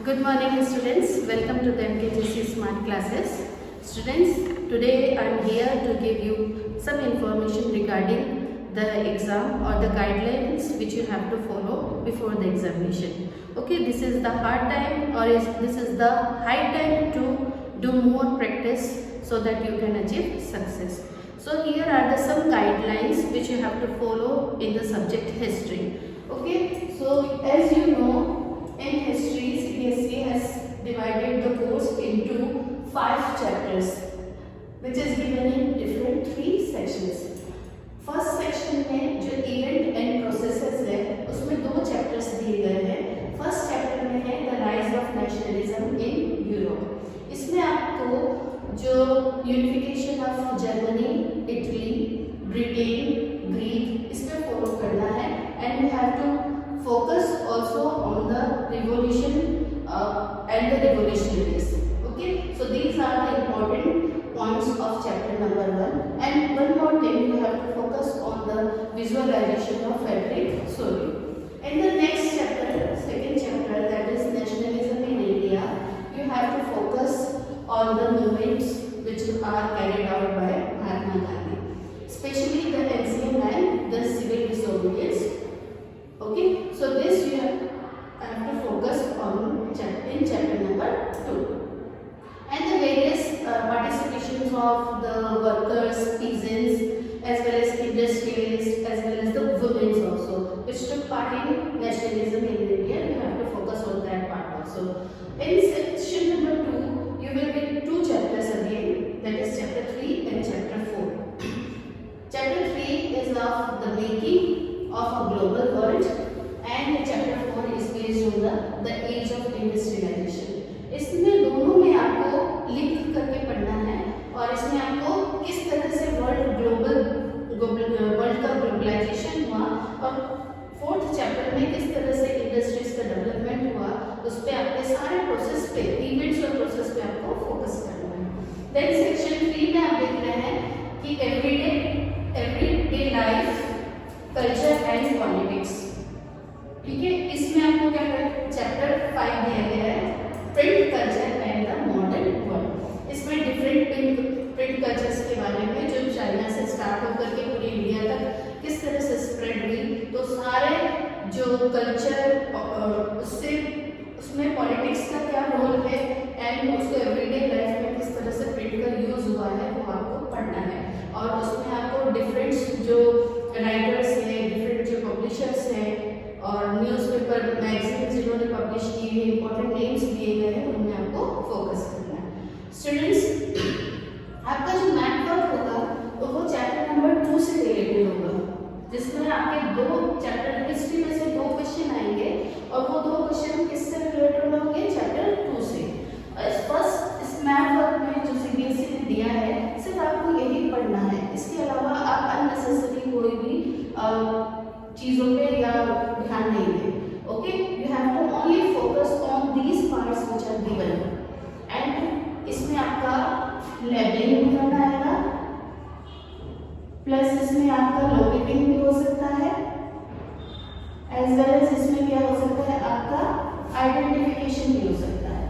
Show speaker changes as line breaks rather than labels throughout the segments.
Good morning students, welcome to the MKGC Smart Classes. Students, today I am here to give you some information regarding the exam or the guidelines which you have to follow before the examination. Okay, this is the hard time or this is the high time to do more practice so that you can achieve success. So here are the some guidelines which you have to follow in the subject history. Okay, so as you know, in history, CBSE has divided the course into 5 chapters, which is given in different 3 sections. First section में जो event and processes है उसमें 2 chapters दिए गए हैं. First chapter में है the rise of nationalism in Europe. इसमें आपको जो unification of Germany, Italy, Britain, Greek इसमें फॉलो करना है and we have to focus also on the revolution and the revolutionaries. Okay, so these are the important points of chapter number 1. And one more thing, you have to focus on the visualization of Frederick Sorry. In the next chapter, second chapter, that is nationalism in India, you have to focus on the movements which are carried out by Mahatma Gandhi, especially the NCM and the civil disobedience. Okay, so this you have to focus on in chapter number 2, and the various participations of the workers, peasants, as well as industrialists, as well as the women also, which took part in nationalism in India. You have to focus on that part also. In section number 2, you will get 2 chapters again, that is chapter 3 and chapter 4. Chapter 3 is of the making of a global world and chapter 4 is based on the age of industrialization. इसमें दोनों में आपको link करके पढ़ना है और इसमें आपको किस तरह से वर्ल्ड का ग्लोबलाइजेशन हुआ और 4th चैप्टर में किस तरह से इंडस्ट्रीज का डेवलपमेंट हुआ, उस पे आपके सारे प्रोसेस पे, इवेंट्स और प्रोसेस पे आपको फोकस करना है. देन सेक्शन 3 में आप देख रहे हैं कि everyday life, culture and politics. ठीक है, इसमें आपको क्या है, चैप्टर 5 दिया गया है print culture and the modern world. इसमें डिफरेंट प्रिंट कल्चर्स के बारे में जो चाइना से स्टार्ट होकर के पूरी इंडिया तक किस तरह से स्प्रेड हुई, तो सारे जो कल्चर उसमें पॉलिटिक्स का क्या रोल है एंड उसको एवरीडे लाइफ में किस तरह से प्रिंट का यूज हुआ है वो आपको पढ़ना है. और उसमें आपको डिफरेंट जो राइटर्स हैं, डिफरेंट जो पब्लिशर्स हैं और न्यूज़पेपर, मैगजीन जिन्होंने पब्लिश की है, इंपॉर्टेंट नेम्स दिए गए हैं, उनमें आपको फोकस करना है. स्टूडेंट्स, आपका जो मैथ वर्क होगा तो वो चैप्टर नंबर 2 से रिलेटेड होगा, जिसमें आपके 2 चैप्टर हिस्ट्री में से 2 क्वेश्चन आएंगे और वो 2 क्वेश्चन किससे रिलेटेड होंगे, चैप्टर 2 से. फर्स्ट इस मैथ वर्क में जो सीबीएसई ने दिया है सिर्फ आपको यही पढ़ना है. इसके अलावा आप अननेसेसरी कोई भी चीजों पे या ध्यान नहीं दें. Okay, you have to only focus on these parts which are given. And इसमें आपका लेबलिंग भी करना आएगा, प्लस इसमें आपका लोकेटिंग भी हो सकता है, एज वेल एज इसमें क्या हो सकता है, आपका आइडेंटिफिकेशन भी हो सकता है.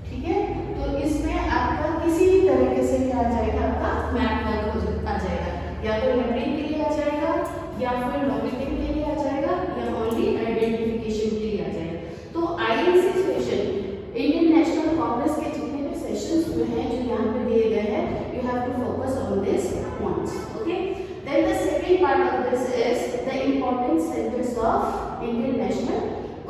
ठीक है, तो इसमें आपका किसी भी तरीके से क्या आ जाएगा, आपका मैप वर्क आ जाएगा, या तो लेबलिंग के लिए आ जाएगा या फिर लोकेटिंग के लिए आ जाएगा या ओनली आइडेंटिफिकेशन के लिए आ जाएगा. तो INC session, Indian National Congress के जितने भी सेशंस हुए हैं जो यहाँ पे दिए गए हैं, you have to focus on this points. Okay, then the second part of this is the important centres of Indian National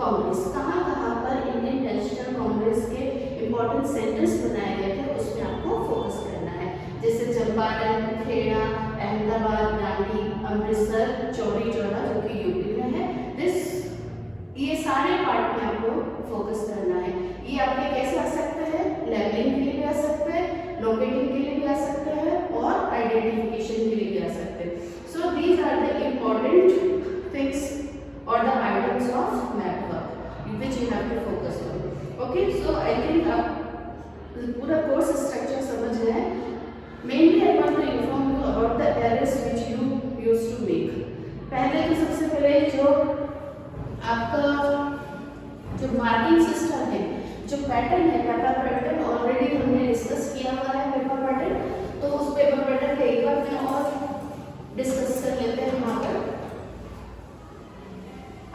Congress. कहाँ पर इंडियन नेशनल कांग्रेस के इंपॉर्टेंट सेंटर्स बनाए गए थे उस पर आपको फोकस करना है, जैसे चंपारण, खेड़ा, अहमदाबाद, दांडी, अमृतसर, चौरी चौरा जो कि यूपी में है. ये सारे पार्ट में आपको फोकस करना है. ये आपके कैसे आ सकते हैं, लेबलिंग के लिए भी आ सकते हैं, लोकेटिंग के लिए भी आ सकते हैं और आइडेंटिफिकेशन के लिए भी आ सकते हैं. So these are the important things और the items of map work which you have to focus on. Okay, so I think आप पूरा कोर्स स्ट्रक्चर समझ रहे हैं. Mainly I want to inform you about the errors which you used to make. पहले तो सबसे पहले जो आपका जो मार्किंग सिस्टम है, जो पैटर्न है, पेपर पैटर्न ऑलरेडी हमने डिस्कस किया हुआ है पेपर पैटर्न, तो उस पेपर पैटर्न को एक बार फिर और डिस्कस कर लेते हैं यहाँ पर।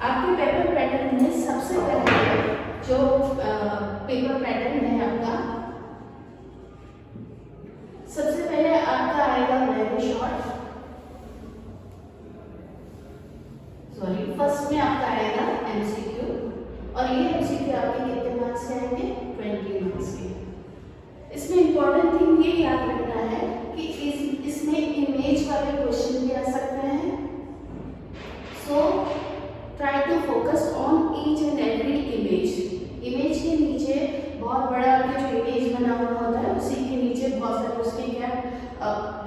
आपके पेपर पैटर्न में सबसे पहले जो पेपर पैटर्न है आपका, सबसे पहले आपका आएगा वेरी शॉर्ट, फर्स्ट में आपका आएगा एमसीक्यू, और ये एमसीक्यू आपके कितने मार्क्स के आएंगे? 20 मार्क्स के। इसमें इंपॉर्टेंट थिंग ये याद रखना है कि इसमें इमेज वाले क्वेश्चन भी आ सकते हैं, so try to focus on each and every image. Image के नीचे बहुत बड़ा आपका जो इमेज बना हुआ होता है, उसी के नीचे बहुत सारे उसके क्या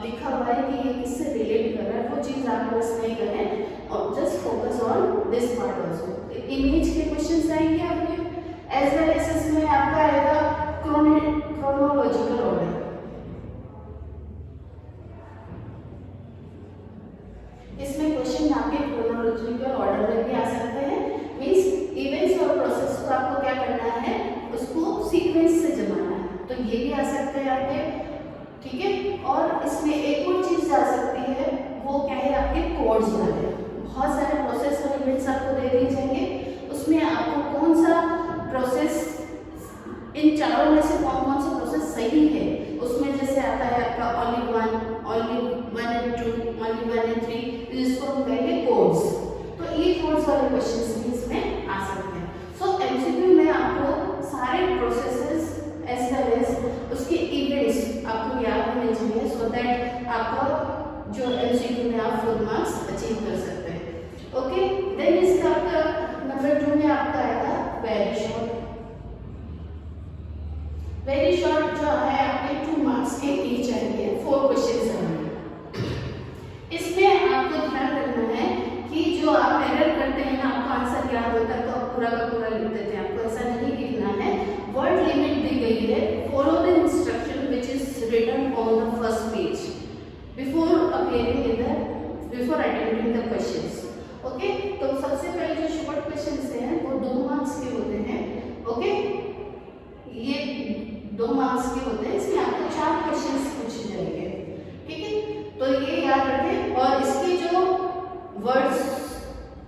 लिखा हुआ है कि ये किससे रिलेट कर रहा है, वो चीज आप मिस नहीं करें और just focus on this part also. Image के क्वेश्चन आएंगे आपके। एज वेल एज इसमें आपका आएगा क्रोनोलॉजिकल ऑर्डर। इसमें क्वेश्चन आपके क्रोनोलॉजिकल ऑर्डर में भी आ सकते हैं, मींस इवेंट्स और प्रोसेस को आपको क्या करना है, उसको सीक्वेंस से जमाना है, तो ये भी आ सकते हैं आपके, ठीक है। और इसमें एक और चीज जा सकती है, वो क्या है, आपके कोड्स वाले। बहुत सारे प्रोसेस और इवेंट्स आपको दे दिए जाएंगे, उसमें आपको कौन सा प्रोसेस, इन चारों में से कौन कौन सा प्रोसेस सही है, उसमें जैसे आता है आपका only one and two, only one and three, जिसको हम कहेंगे कोड्स। तो ये कोड्स वाले क्वेश्चंस भी इसमें आ सकते हैं। सो एमसीक्यू में आपको सारे प्रोसेसेस एज वेल एज उसके इवेंट्स आपको याद होने चाहिए, सो दैट आपका जो एमसीक्यू में आप फुल मार्क्स अचीव कर सकते हैं। ओके, देन इसका आपका नंबर 2 में आपका आएगा वेरी शॉर्ट। वेरी शॉर्ट जो है आपके 2 मार्क्स के ईच आएंगे, 4 क्वेश्चंस आएंगे। इसमें आपको ध्यान रखना है कि जो आप एरर करते हैं ना, आपको आंसर याद होता है तो आप पूरा का पूरा लिख देते हैं, आपको ऐसा नहीं लिखना है। वर्ड लिमिट दी गई है, follow the instruction which is written on the first page before appearing in the before attempting the questions. Okay, तो सबसे पहले जो शॉर्ट क्वेश्चंस हैं वो 2 मार्क्स के होते हैं। ओके, ये 2 मार्क्स के होते हैं, इसमें आपको 4 क्वेश्चंस पूछे जाएंगे, ठीक है। तो ये याद रखें, और इसकी जो वर्ड्स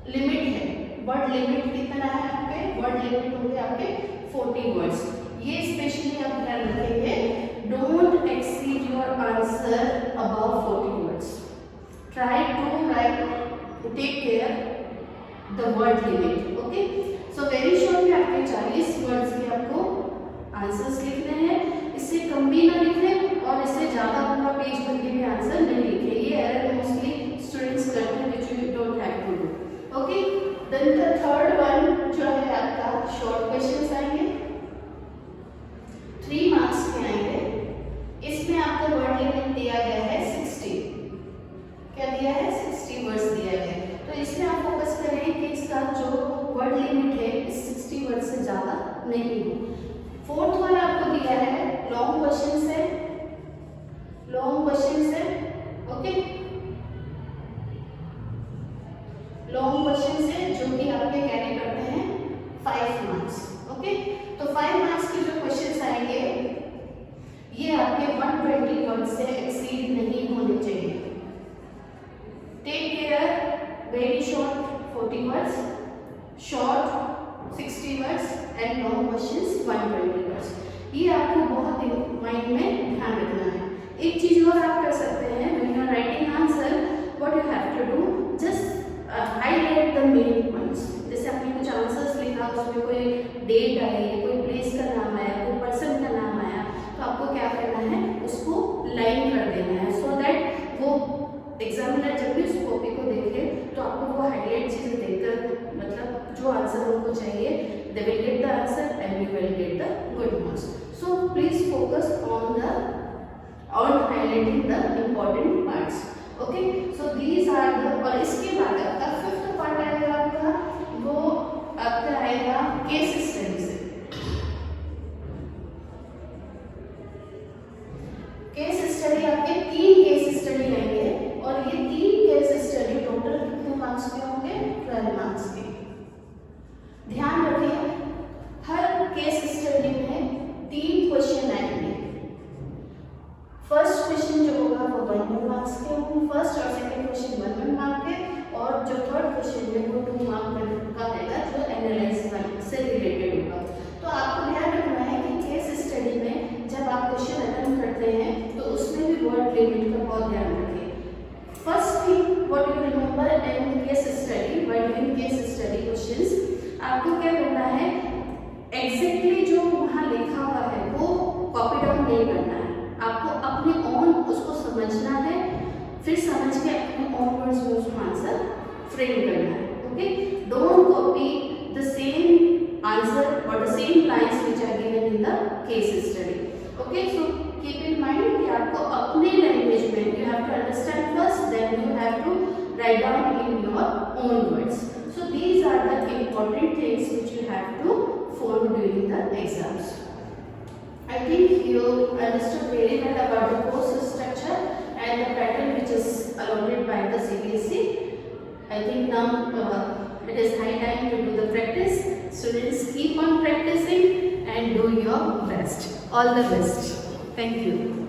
लिमिट है, वर्ड लिमिट कितना है आपके, वर्ड लिमिट होंगे आपके 40 वर्ड्स। ये स्पेशली आप ध्यान रखेंगे, don't exceed your answer above 40 words. Try to write, take care the word limit. Okay, so very short में आपके 40 वर्ड्स के आपको आंसर्स लिखने हैं, इससे कम भी ना लिखें और इससे ज्यादा पूरा पेज भर के भी आंसर नहीं लिखे। ये एरर मोस्टली स्टूडेंट्स करते हैं, which you don't have to do. Okay, then the third one जो है आपका शॉर्ट क्वेश्चंस आएंगे, 3 मार्क्स के आएंगे। इसमें आपको वर्ड लिमिट दिया गया है 60। क्या दिया है? 60 वर्ड्स दिया गया है। तो इसमें आप फोकस करें कि इसका जो वर्ड लिमिट है इस 60 वर्ड से ज्यादा नहीं हो। फोर्थ वाला आपको दिया है लॉन्ग क्वेश्चन है, लॉन्ग क्वेश्चन है। ओके, लॉन्ग क्वेश्चन है जो कि आपके कैरी करते हैं 5 मार्क्स। ओके, तो 5 मार्क्स के जो क्वेश्चंस आएंगे ये आपके 120 वर्ड से एक्सीड नहीं होने चाहिए। Take care, very short 40 words, short 60 words and long questions 120 words. ये आपको बहुत माइंड में ध्यान रखना है। एक चीज और आप कर सकते हैं, when you are writing answer what you have to do, just highlight the main points. जैसे आपने कुछ आंसर्स लिखा, उसमें कोई डेट आई, कोई प्लेस का नाम आया, कोई पर्सन का नाम आया, तो आपको क्या करना है, उसको लाइन कर देना है, सो दैट वो एग्जामिनर जब भी उस कॉपी को देखे तो आपको वो हाईलाइट चीजें देखकर, मतलब जो आंसर उनको चाहिए, they will get the answer and you will get the good marks. So please focus on highlighting the important parts. Okay, so these are the, और इसके बाद आपका 5th पार्ट आएगा आपका, वो आपका आएगा केस स्टडी से। केस स्टडी आपके 3 केस स्टडी आएंगे, और ये 3 केस स्टडी टोटल कितने मार्क्स के होंगे? 12 मार्क्स के। ध्यान रखिए फिर समझ के अपने own words में उसको आंसर फ्रेम करना है. Okay, don't copy the same answer or the same lines which are given in the case study. Okay, so keep in mind कि आपको अपने लैंग्वेज में you have to understand first, then you have to write down in your own words. So these are the important things which you have to follow during the exams. I think you understood very well about the course structure and the pattern which is allotted by the CBSE. I think now it is high time to do the practice. Students, keep on practicing and do your best. All the best. Thank you.